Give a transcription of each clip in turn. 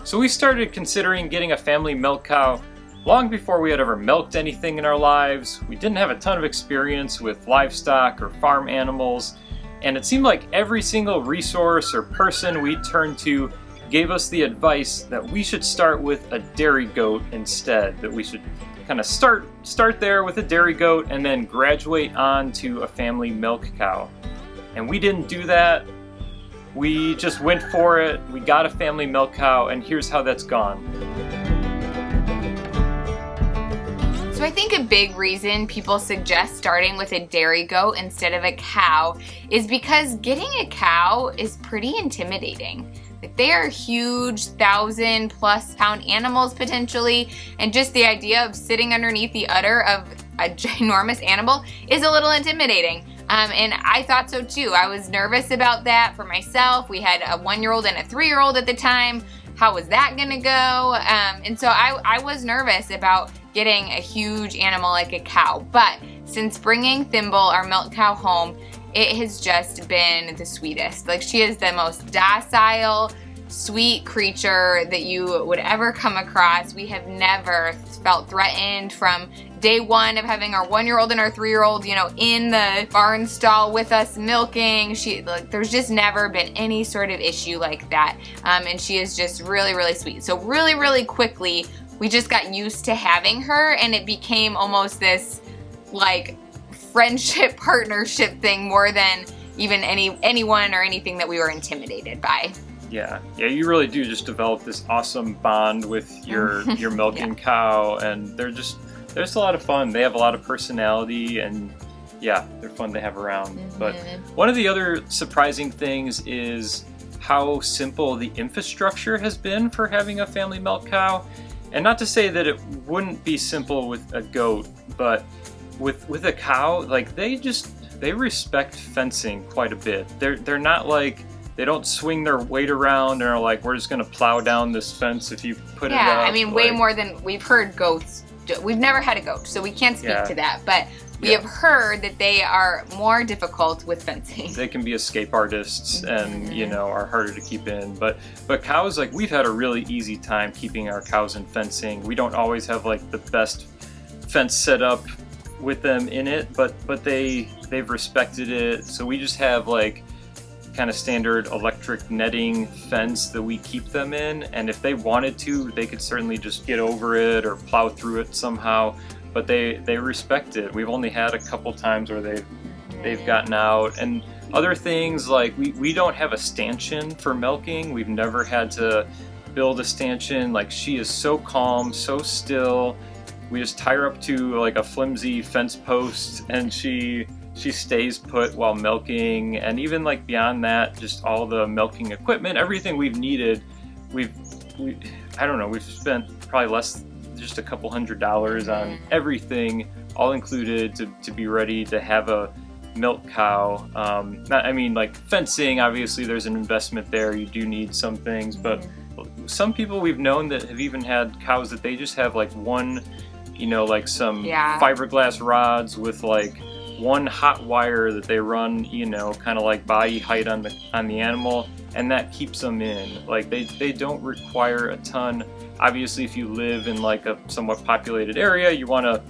So we started considering getting a family milk cow long before we had ever milked anything in our lives. We didn't have a ton of experience with livestock or farm animals, and it seemed like every single resource or person we turned to gave us the advice that we should start with a dairy goat instead, that we should kind of start there with a dairy goat and then graduate on to a family milk cow. And we didn't do that. We just went for it. We got a family milk cow, and here's how that's gone. So I think a big reason people suggest starting with a dairy goat instead of a cow is because getting a cow is pretty intimidating. Like, they are huge, 1,000+ pound animals potentially, and just the idea of sitting underneath the udder of a ginormous animal is a little intimidating. And I thought so too. I was nervous about that for myself. We had a 1-year-old and a 3-year-old at the time. How was that gonna go? And so I was nervous about getting a huge animal like a cow. But since bringing Thimble, our milk cow, home, it has just been the sweetest. Like, she is the most docile, sweet creature that you would ever come across. We have never felt threatened from day one of having our 1-year-old and our 3-year-old, in the barn stall with us milking. There's just never been any sort of issue like that. And she is just really, really sweet. So really, really quickly, we just got used to having her, and it became almost this friendship, partnership thing more than even anyone or anything that we were intimidated by. Yeah, you really do just develop this awesome bond with your milking cow, and they're just a lot of fun. They have a lot of personality, and yeah, they're fun to have around. Mm-hmm. But one of the other surprising things is how simple the infrastructure has been for having a family milk cow. And not to say that it wouldn't be simple with a goat, but with a cow, they respect fencing quite a bit. They're not they don't swing their weight around and are like, we're just gonna plow down this fence if you put it up. Yeah, I mean, way more than we've heard goats. We've never had a goat, so we can't speak to that, but we have heard that they are more difficult with fencing. They can be escape artists and, are harder to keep in. But cows, we've had a really easy time keeping our cows in fencing. We don't always have the best fence set up with them in it, but they've respected it. So we just have kind of standard electric netting fence that we keep them in, and if they wanted to, they could certainly just get over it or plow through it somehow, but they respect it. We've only had a couple times where they've gotten out. And other things, we don't have a stanchion for milking. We've never had to build a stanchion. She is so calm, so still. We just tie her up to a flimsy fence post, and she stays put while milking. And even beyond that, just all the milking equipment, everything we've needed, we've spent probably just a couple $100s on everything, all included, to be ready to have a milk cow. Fencing, obviously there's an investment there. You do need some things, but some people we've known that have even had cows that they just have one, some fiberglass rods with one hot wire that they run, kind of body height on the animal, and that keeps them in. They don't require a ton. Obviously, if you live in a somewhat populated area, you want to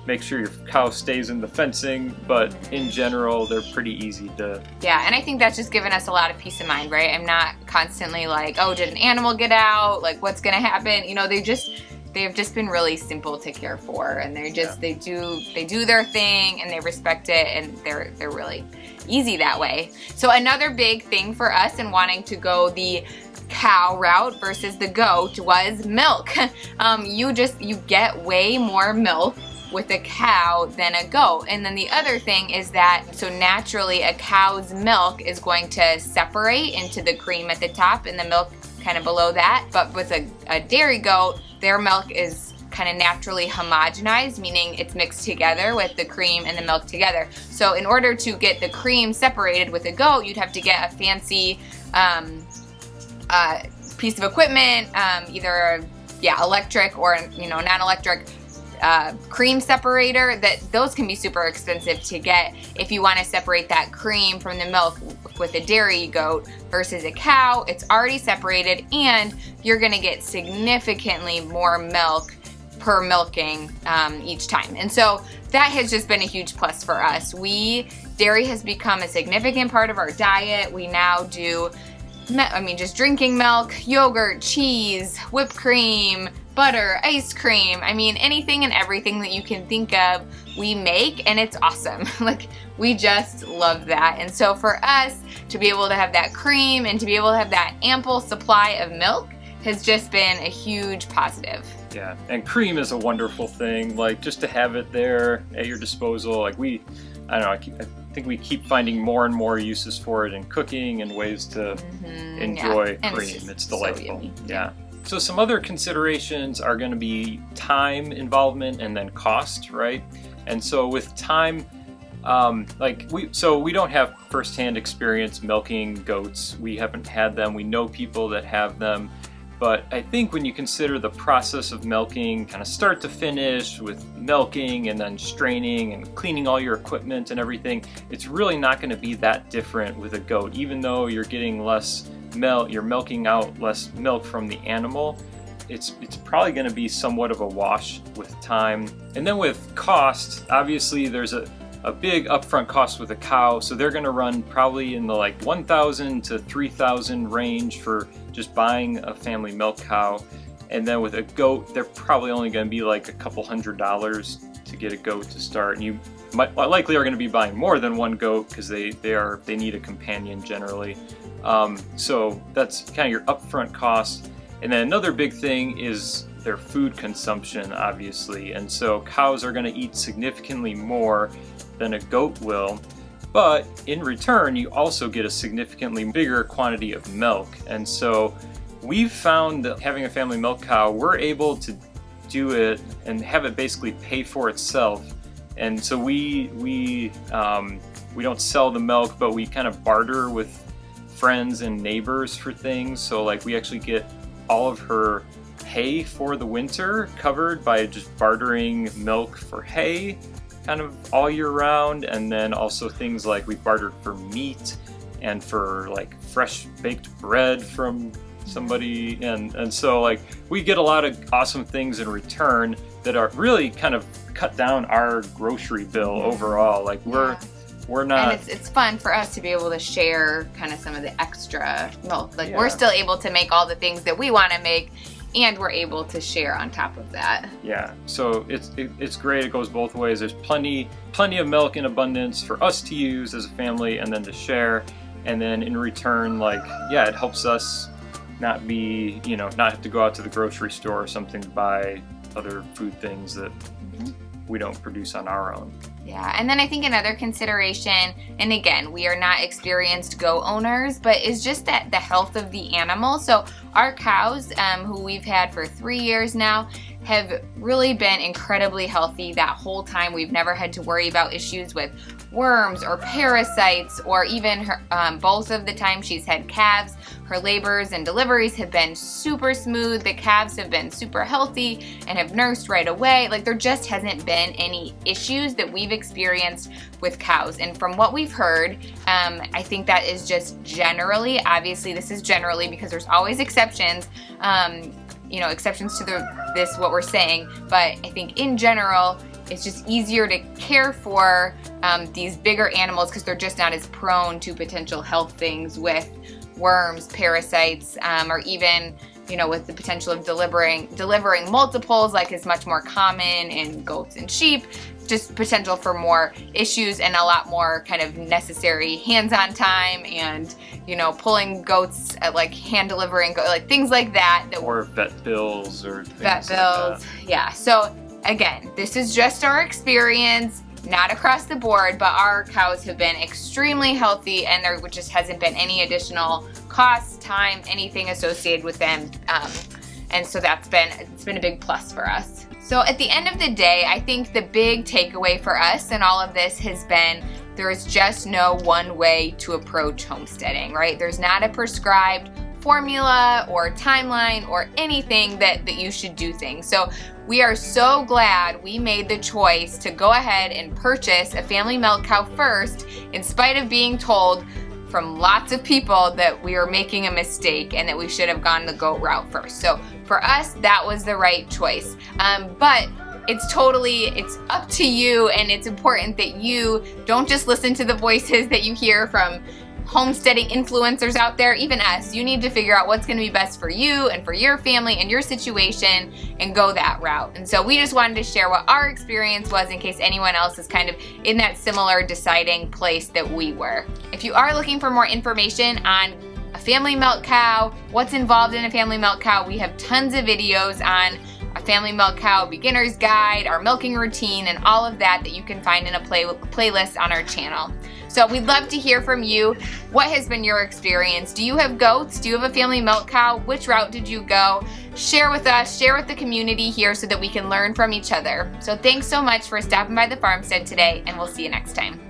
make sure your cow stays in the fencing, but in general, they're pretty easy to... Yeah, and I think that's just given us a lot of peace of mind, right? I'm not constantly oh, did an animal get out? What's gonna happen? They've just been really simple to care for, and they do their thing, and they respect it, and they're really easy that way. So another big thing for us in wanting to go the cow route versus the goat was milk. You get way more milk with a cow than a goat. And then the other thing is that, so naturally a cow's milk is going to separate into the cream at the top and the milk kind of below that. But with a dairy goat, their milk is kind of naturally homogenized, meaning it's mixed together with the cream and the milk together. So in order to get the cream separated with a goat, you'd have to get a fancy piece of equipment, either electric or non-electric cream separator. Those can be super expensive to get if you want to separate that cream from the milk milk with a dairy goat versus a cow. It's already separated, and you're gonna get significantly more milk per milking each time. And so that has just been a huge plus for us. Dairy has become a significant part of our diet. We now do, just drinking milk, yogurt, cheese, whipped cream, butter, ice cream. Anything and everything that you can think of, we make, and it's awesome. Like, we just love that. And so for us to be able to have that cream and to be able to have that ample supply of milk has just been a huge positive. Yeah, and cream is a wonderful thing. Like, just to have it there at your disposal. Like, I think we keep finding more and more uses for it in cooking and ways to enjoy cream. It's delightful. So yeah. So some other considerations are going to be time involvement and then cost, right? And so with time, we don't have firsthand experience milking goats. We haven't had them. We know people that have them. But I think when you consider the process of milking, kind of start to finish with milking and then straining and cleaning all your equipment and everything, it's really not going to be that different with a goat. Even though you're getting less milk, you're milking out less milk from the animal, it's probably going to be somewhat of a wash with time. And then with cost, obviously there's a big upfront cost with a cow, so they're going to run probably in the like $1,000 to $3,000 range for just buying a family milk cow. And then with a goat, they're probably only going to be like a couple $100s to get a goat to start. And you likely are going to be buying more than one goat because they need a companion generally. So that's kind of your upfront cost. And then another big thing is their food consumption, obviously. And so cows are going to eat significantly more than a goat will, but in return, you also get a significantly bigger quantity of milk. And so we've found that having a family milk cow, we're able to do it and have it basically pay for itself. And so we don't sell the milk, but we kind of barter with friends and neighbors for things. So like, we actually get all of her hay for the winter covered by just bartering milk for hay kind of all year round. And then also things like we bartered for meat and for like fresh baked bread from somebody. And so like, we get a lot of awesome things in return that are really kind of cut down our grocery bill overall. Like we're not. And it's fun for us to be able to share kind of some of the extra milk. Like Yeah. we're still able to make all the things that we want to make, and we're able to share on top of that. Yeah, so it's great. It goes both ways. There's plenty of milk in abundance for us to use as a family and then to share. And then in return, like, yeah, it helps us not have to go out to the grocery store or something to buy other food things that we don't produce on our own. Yeah, and then I think another consideration, and again, we are not experienced goat owners, but is just that the health of the animal. So our cows, who we've had for 3 years now, have really been incredibly healthy that whole time. We've never had to worry about issues with worms or parasites, or even her, both of the time she's had calves, her labors and deliveries have been super smooth. The calves have been super healthy and have nursed right away. Like, there just hasn't been any issues that we've experienced with cows. And from what we've heard, I think that is just generally, obviously this is generally because there's always exceptions, exceptions to what we're saying, but I think in general, it's just easier to care for these bigger animals because they're just not as prone to potential health things with worms, parasites, or even, with the potential of delivering multiples, like is much more common in goats and sheep. Just potential for more issues and a lot more kind of necessary hands-on time and, pulling goats at like hand delivering, like things like that. Or vet bills or things Vet like bills, that. yeah. So again, this is just our experience, not across the board, but our cows have been extremely healthy, and there just hasn't been any additional cost, time, anything associated with them. And so it's been a big plus for us. So at the end of the day, I think the big takeaway for us in all of this has been there is just no one way to approach homesteading, right? There's not a prescribed formula or timeline or anything that you should do things. So we are so glad we made the choice to go ahead and purchase a family milk cow first, in spite of being told from lots of people that we were making a mistake and that we should have gone the goat route first. So for us, that was the right choice. But it's up to you, and it's important that you don't just listen to the voices that you hear from homesteading influencers out there, even us. You need to figure out what's going to be best for you and for your family and your situation and go that route. And so we just wanted to share what our experience was in case anyone else is kind of in that similar deciding place that we were. If you are looking for more information on a family milk cow, what's involved in a family milk cow, we have tons of videos on a family milk cow beginner's guide, our milking routine, and all of that you can find in a playlist on our channel. So we'd love to hear from you. What has been your experience? Do you have goats? Do you have a family milk cow? Which route did you go? Share with us, share with the community here so that we can learn from each other. So thanks so much for stopping by the farmstead today, and we'll see you next time.